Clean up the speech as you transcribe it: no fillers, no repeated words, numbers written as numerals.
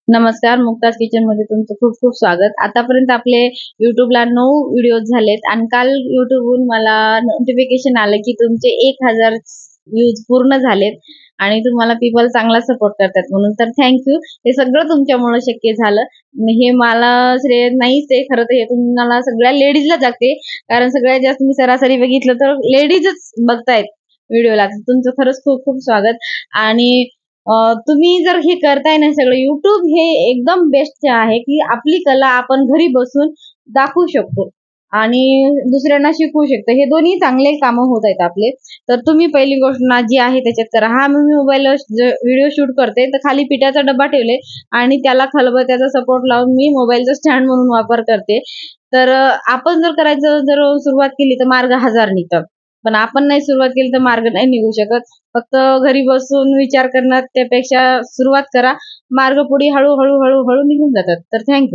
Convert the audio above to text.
नमस्कार, मुक्ताज किचन मध्ये तुमचं खूप खूप स्वागत. आतापर्यंत आपले YouTubeला 9 व्हिडिओज झालेत आणि काल YouTubeहून मला नोटिफिकेशन आलं की तुमचे 1000 व्ह्यूज पूर्ण झालेत आणि तुम्हाला पीपल चांगला सपोर्ट करतात म्हणून. तर थँक यू. हे सगळं तुमच्यामुळे शक्य झालं. हे मला श्रेय नाहीच आहे खरं तर, हे तुम्हाला सगळ्या लेडीजला जाते. कारण सगळ्यात जास्त मी सरासरी बघितलं तर लेडीजच बघतायत व्हिडिओला. तुमचं खरंच खूप खूप स्वागत. आणि तुम्ही जर हे करताय ना सगळं, YouTube हे एकदम बेस्ट आहे की आपली कला आपण घरी बसून दाखवू शकतो आणि दुसऱ्यांना शिकवू शकतो. हे दोन्ही चांगले कामं होत आहेत आपले. तर तुम्ही पहिली गोष्ट ना जी आहे त्याच्यात करा. हा मी मोबाईलवर व्हिडिओ शूट करते तर खाली पिठाचा डब्बा ठेवले आणि त्याला खलबत्त्याचा सपोर्ट लावून मी मोबाईलचा स्टँड म्हणून वापर करते. तर आपण जर करायचं जर सुरुवात केली तर मार्ग हजार निघतात. पण आपण नाही सुरुवात केली तर मार्ग नाही निघू शकत. फक्त घरी बसून विचार करण्यात त्यापेक्षा सुरुवात करा. मार्ग पुढे हळू-हळू, हळू-हळू निघून जातात. तर थँक यू.